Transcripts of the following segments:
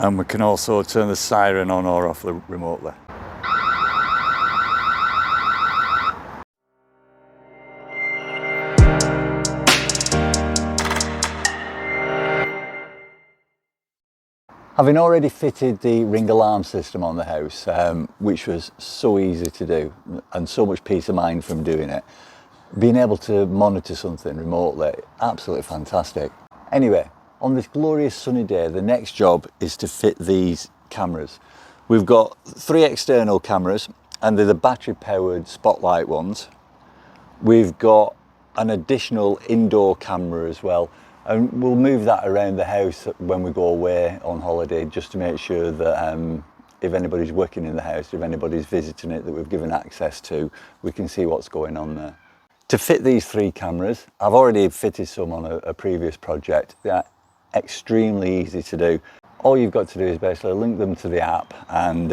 And we can also turn the siren on or off remotely. Having already fitted the ring alarm system on the house, which was so easy to do and so much peace of mind from doing it, being able to monitor something remotely, absolutely fantastic. Anyway, on this glorious sunny day, the next job is to fit these cameras. We've got 3 external cameras and they're the battery powered spotlight ones. We've got an additional indoor camera as well. And we'll move that around the house when we go away on holiday, just to make sure that if anybody's working in the house, if anybody's visiting it that we've given access to, we can see what's going on there. To fit these 3 cameras, I've already fitted some on a previous project. They're extremely easy to do. All you've got to do is basically link them to the app and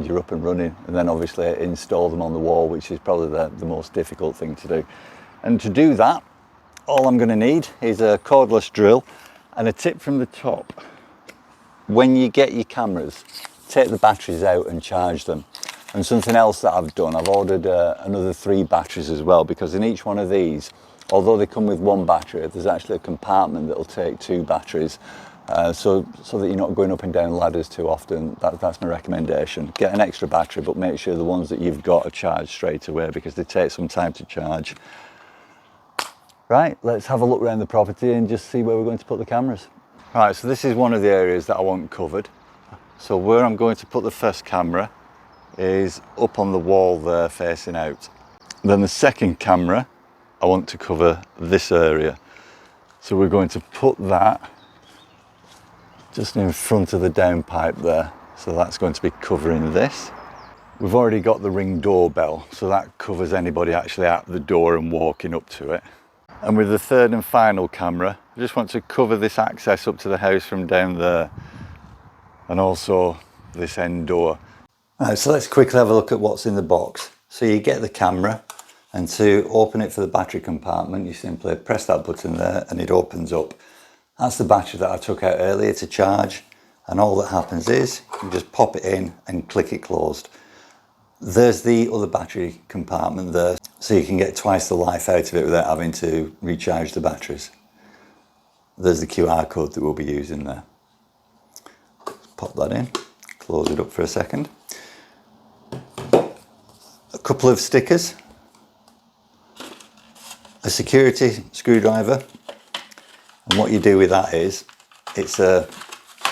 you're up and running. And then obviously install them on the wall, which is probably the most difficult thing to do. And to do that, all I'm going to need is a cordless drill and a tip from the top. When you get your cameras, take the batteries out and charge them. And something else that I've done, I've ordered another 3 batteries as well, because in each one of these, although they come with 1 battery, there's actually a compartment that will take 2 batteries. So that you're not going up and down ladders too often. That's my recommendation. Get an extra battery, but make sure the ones that you've got are charged straight away, because they take some time to charge. Right, let's have a look around the property and just see where we're going to put the cameras. Right, so this is one of the areas that I want covered. So where I'm going to put the first camera is up on the wall there facing out. Then the second camera, I want to cover this area. So we're going to put that just in front of the downpipe there. So that's going to be covering this. We've already got the Ring doorbell, so that covers anybody actually at the door and walking up to it. And with the third and final camera, I just want to cover this access up to the house from down there, and also this end door. Right, so let's quickly have a look at what's in the box. So you get the camera, and to open it for the battery compartment, you simply press that button there and it opens up. That's the battery that I took out earlier to charge, and all that happens is you just pop it in and click it closed. There's the other battery compartment there, so you can get twice the life out of it without having to recharge the batteries. There's the QR code that we'll be using there. Pop that in, close it up for a second. A couple of stickers, a security screwdriver, and what you do with that is, it's a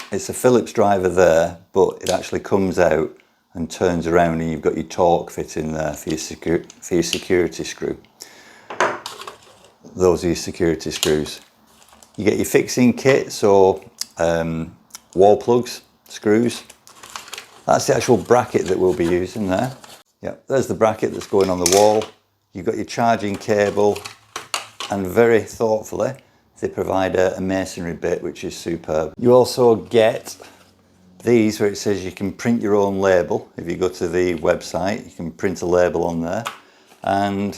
Phillips driver there, but it actually comes out and turns around, and you've got your torque fit in there for your security screw. Those are your security screws. You get your fixing kit, so wall plugs, screws. That's the actual bracket that we'll be using there. Yep, there's the bracket that's going on the wall. You've got your charging cable, and very thoughtfully they provide a masonry bit, which is superb. You also get these where it says you can print your own label. If you go to the website, you can print a label on there, and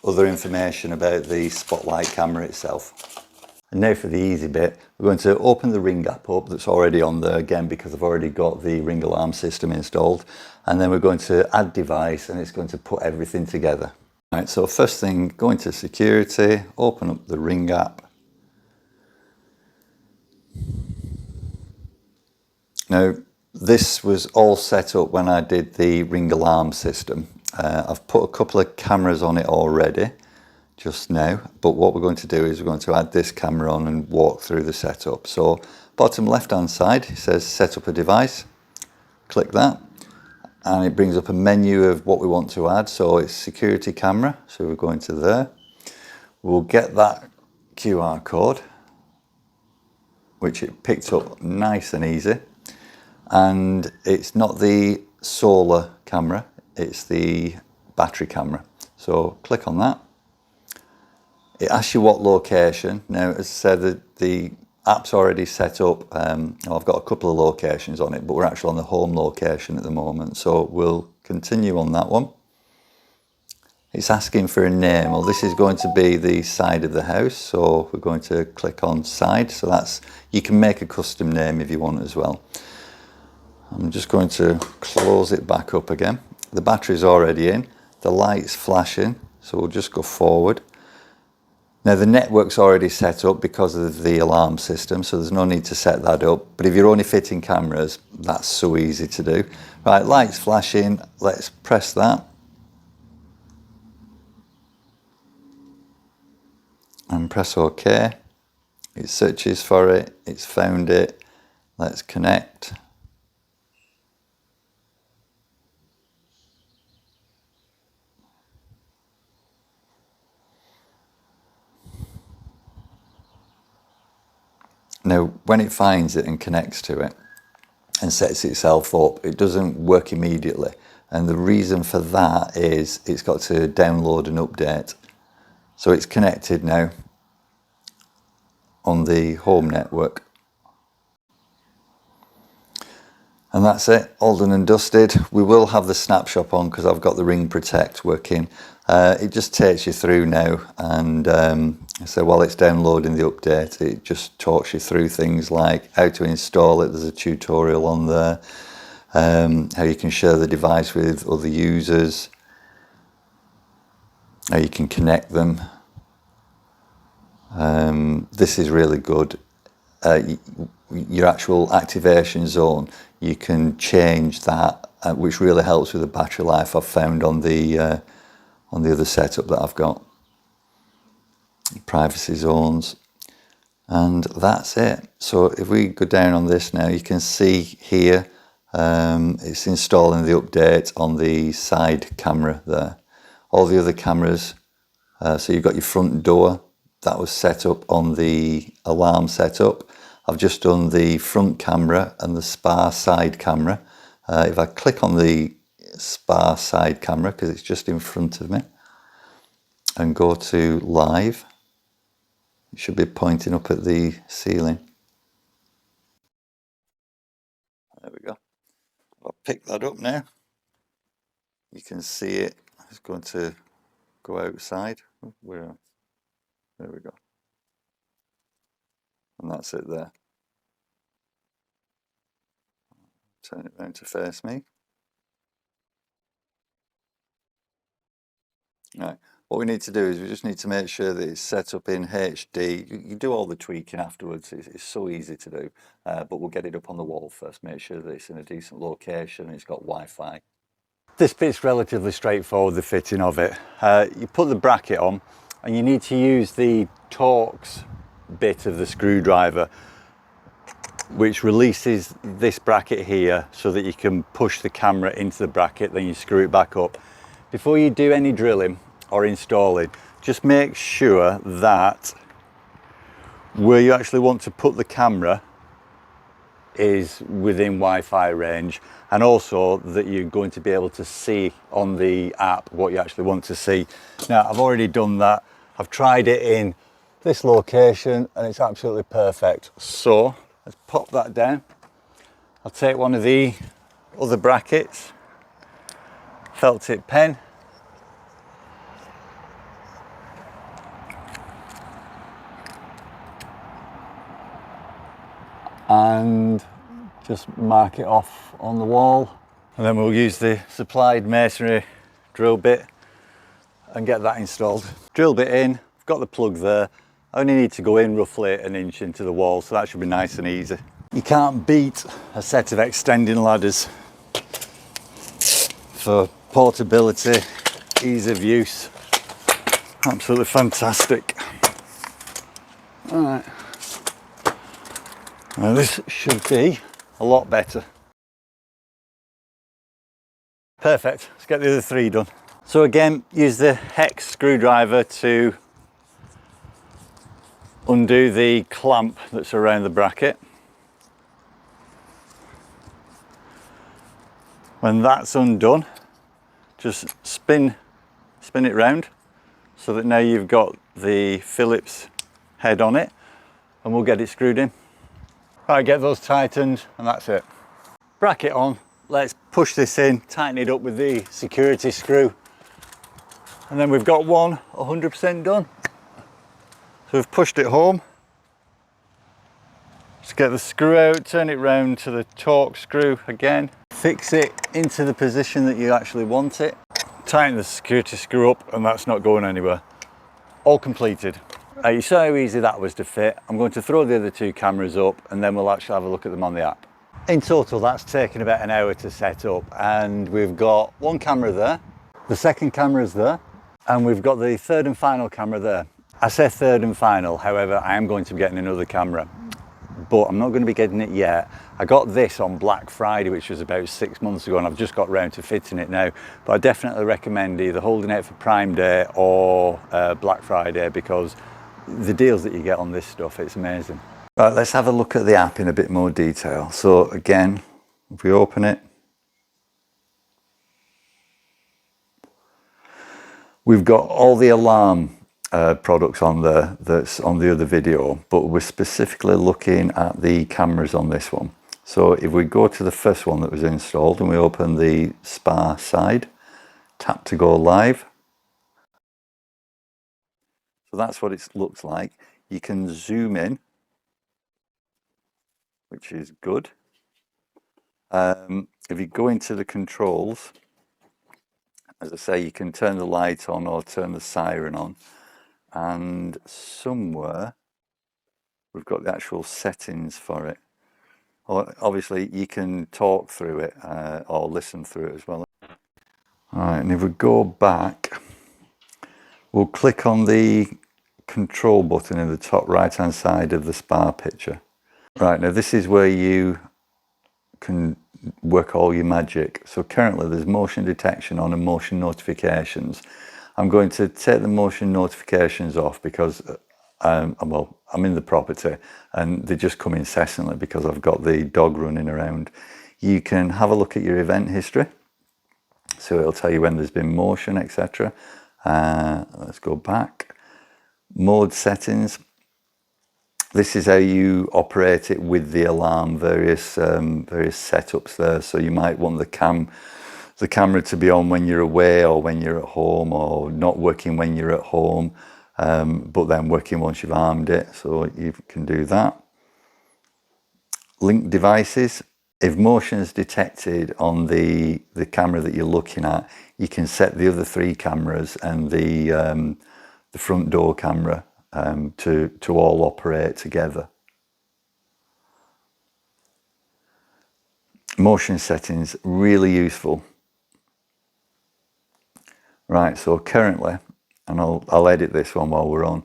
other information about the spotlight camera itself. And now for the easy bit, we're going to open the Ring app up that's already on there, again because I've already got the Ring alarm system installed, and then we're going to add device, and it's going to put everything together. Right, so first thing, go into security, open up the Ring app. Now, this was all set up when I did the Ring alarm system. I've put a couple of cameras on it already, just now, but what we're going to do is we're going to add this camera on and walk through the setup. So, bottom left-hand side, it says set up a device. Click that, and it brings up a menu of what we want to add. So it's security camera, so we're going to there. We'll get that QR code, which it picked up nice and easy. And it's not the solar camera, it's the battery camera. So click on that. It asks you what location. Now, as I said, the app's already set up. I've got a couple of locations on it, but we're actually on the home location at the moment. So we'll continue on that one. it's asking for a name. Well, this is going to be the side of the house, so we're going to click on side. So that's, you can make a custom name if you want as well. I'm just going to close it back up again. The battery's already in, the light's flashing, so we'll just go forward. Now the network's already set up because of the alarm system, so there's no need to set that up. But if you're only fitting cameras, that's so easy to do. Right, light's flashing, let's press that. And press OK. It searches for it, it's found it. Let's connect. Now, when it finds it and connects to it and sets itself up, it doesn't work immediately. And the reason for that is it's got to download an update. So it's connected now on the home network. And that's it, all done and dusted. We will have the snapshot on because I've got the Ring Protect working. It just takes you through now, and so while it's downloading the update, it just talks you through things like how to install it. There's a tutorial on there, how you can share the device with other users, how you can connect them. This is really good. Your actual activation zone, you can change that, which really helps with the battery life I've found on the other setup that I've got. Privacy zones, and that's it. So if we go down on this now, you can see here it's installing the update on the side camera there. All the other cameras, so you've got your front door, that was set up on the alarm setup. I've just done the front camera and the Spa side camera. If I click on the Spa side camera, because it's just in front of me, and go to live, it should be pointing up at the ceiling. There we go. I'll pick that up now. You can see it. It's going to go outside. There we go. And that's it there. Turn it around to face me. Right. What we need to do is we just need to make sure that it's set up in HD. You do all the tweaking afterwards. It's so easy to do. But we'll get it up on the wall first. Make sure that it's in a decent location. It's got Wi-Fi. This bit's relatively straightforward, the fitting of it. You put the bracket on and you need to use the Torx bit of the screwdriver, which releases this bracket here so that you can push the camera into the bracket, then you screw it back up. Before you do any drilling or installing, just make sure that where you actually want to put the camera is within Wi-Fi range, and also that you're going to be able to see on the app what you actually want to see. Now, I've already done that. I've tried it in this location and it's absolutely perfect. So let's pop that down. I'll take one of the other brackets, felt tip pen, and just mark it off on the wall, and then we'll use the supplied masonry drill bit and get that installed. Drill bit in, I've got the plug there. I only need to go in roughly an inch into the wall, so that should be nice and easy. You can't beat a set of extending ladders for portability, ease of use. Absolutely fantastic. All right. Now this should be a lot better. Perfect, let's get the other three done. So again, use the hex screwdriver to undo the clamp that's around the bracket. When that's undone, just spin it round so that now you've got the Phillips head on it, and we'll get it screwed in. Right, get those tightened and that's it. Bracket on, let's push this in, tighten it up with the security screw. And then we've got one 100% done. So we've pushed it home. Just get the screw out, turn it round to the torque screw again. Fix it into the position that you actually want it. Tighten the security screw up, and that's not going anywhere. All completed. You saw how easy that was to fit. I'm going to throw the other two cameras up and then we'll actually have a look at them on the app. In total, that's taken about an hour to set up, and we've got one camera there, the second camera is there, and we've got the third and final camera there. I say third and final, however, I am going to be getting another camera, but I'm not going to be getting it yet. I got this on Black Friday, which was about 6 months ago, and I've just got round to fitting it now. But I definitely recommend either holding out for Prime Day or Black Friday, because the deals that you get on this stuff, it's amazing. Right, let's have a look at the app in a bit more detail. So again, if we open it, we've got all the alarm products on there that's on the other video, but we're specifically looking at the cameras on this one. So if we go to the first one that was installed and we open the spa side, tap to go live. So that's what it looks like. You can zoom in, which is good. If you go into the controls, as I say, you can turn the light on or turn the siren on. And somewhere we've got the actual settings for it. Or obviously you can talk through it or listen through it as well. All right, and if we go back, we'll click on the control button in the top right hand side of the spa picture. Right, now this is where you can work all your magic. So currently there's motion detection on and motion notifications. I'm going to take the motion notifications off because I'm in the property and they just come incessantly because I've got the dog running around. You can have a look at your event history. So it'll tell you when there's been motion, etc. Let's go back. Mode settings. This is how you operate it with the alarm, various setups there. So you might want the camera to be on when you're away or when you're at home, or not working when you're at home, but then working once you've armed it. So you can do that. Link devices. If motion is detected on the camera that you're looking at, you can set the other three cameras and the front door camera to all operate together. Motion settings, really useful. Right, so currently, and I'll edit this one while we're on,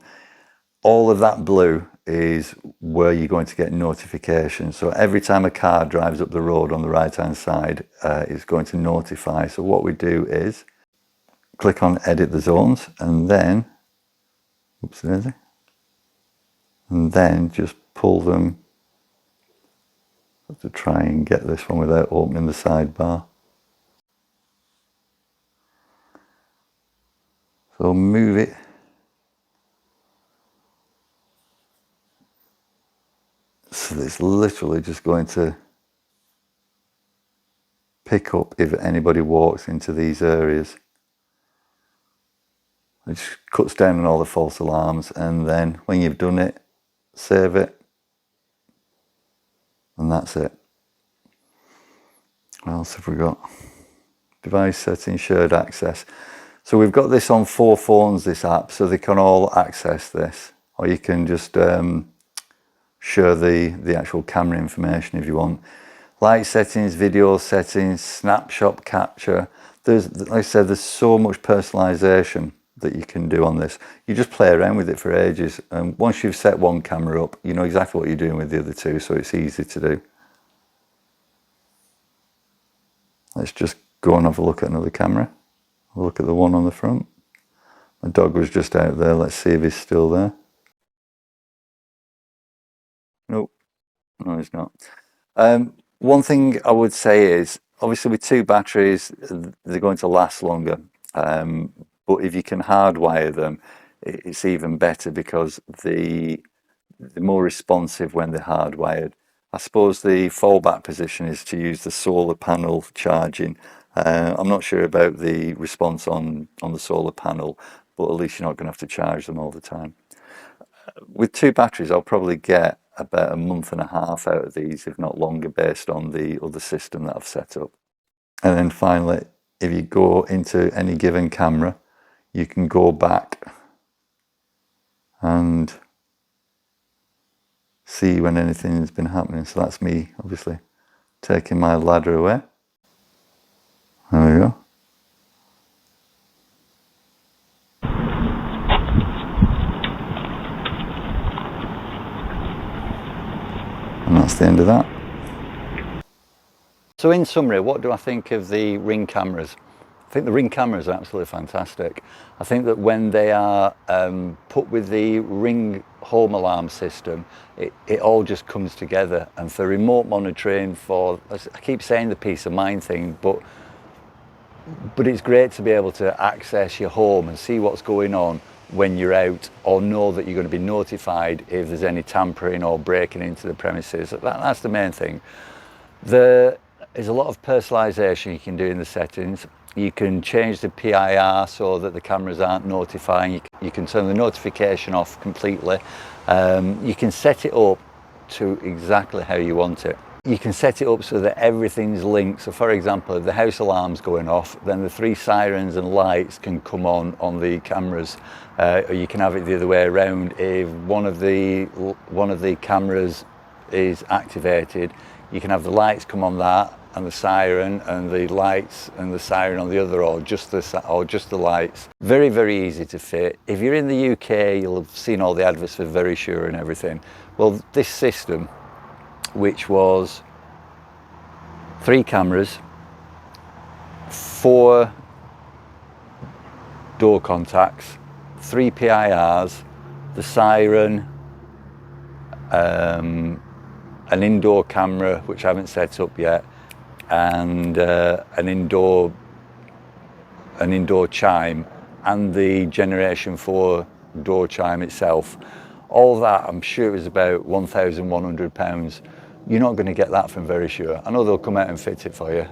all of that blue is where you're going to get notifications. So every time a car drives up the road on the right hand side, it's going to notify. So what we do is click on edit the zones, and then just pull them. I have to try and get this one without opening the sidebar. So move it. So it's literally just going to pick up if anybody walks into these areas. It just cuts down on all the false alarms, and then when you've done it, save it, and that's it. What else have we got? Device settings, shared access. So we've got this on 4 phones, this app, so they can all access this, or you can just share the actual camera information if you want. Light settings, video settings, snapshot capture. Like I said, there's so much personalization that you can do on this. You just play around with it for ages, and once you've set one camera up, you know exactly what you're doing with the other two, so it's easy to do. Let's just go and have a look at another camera. Look at the one on the front. My dog was just out there. Let's see if he's still there. Nope, no he's not. One thing I would say is, obviously with 2 batteries, they're going to last longer. But if you can hardwire them, it's even better, because they're more responsive when they're hardwired. I suppose the fallback position is to use the solar panel charging, I'm not sure about the response on the solar panel, but at least you're not going to have to charge them all the time. With 2 batteries, I'll probably get about a month and a half out of these, if not longer, based on the other system that I've set up. And then finally, if you go into any given camera, you can go back and see when anything's been happening. So that's me, obviously, taking my ladder away. There we go. And that's the end of that. So in summary, what do I think of the Ring cameras? I think the Ring cameras are absolutely fantastic. I think that when they are put with the Ring home alarm system, it all just comes together. And for remote monitoring, for, I keep saying the peace of mind thing, but it's great to be able to access your home and see what's going on when you're out, or know that you're going to be notified if there's any tampering or breaking into the premises. That's the main thing. There is a lot of personalisation you can do in the settings. You can change the PIR so that the cameras aren't notifying. You can turn the notification off completely. You can set it up to exactly how you want it. You can set it up so that everything's linked. So for example, if the house alarm's going off, then the 3 sirens and lights can come on the cameras. Or you can have it the other way around. If one of the cameras is activated, you can have the lights come on that and the siren, and the lights and the siren on the other, or just the lights. Very, very easy to fit. If you're in the UK, you'll have seen all the adverts for Very Sure and everything. Well, this system, which was 3 cameras, 4 door contacts, 3 PIRs, the siren, an indoor camera which I haven't set up yet, and an indoor chime, and the Generation 4 door chime itself. All that, I'm sure it was about £1,100. You're not going to get that from Very Sure. I know they'll come out and fit it for you,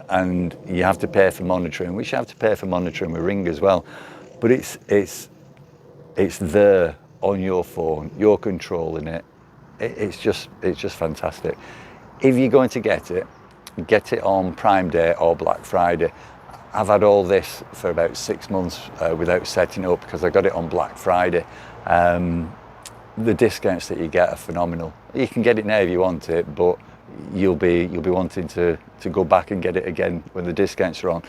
and you have to pay for monitoring, which you have to pay for monitoring with Ring as well. But it's there on your phone. You're controlling it. It's just fantastic. If you're going to get it on Prime Day or Black Friday. I've had all this for about 6 months without setting it up, because I got it on Black Friday. The discounts that you get are phenomenal. You can get it now if you want it, but you'll be wanting to go back and get it again when the discounts are on.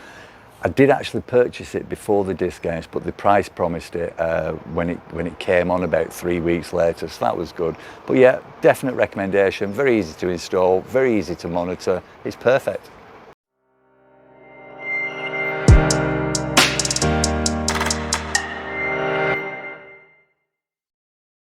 I did actually purchase it before the discounts, but the price promised it when it came on about 3 weeks later, so that was good. But yeah, definite recommendation. Very easy to install, very easy to monitor. It's perfect.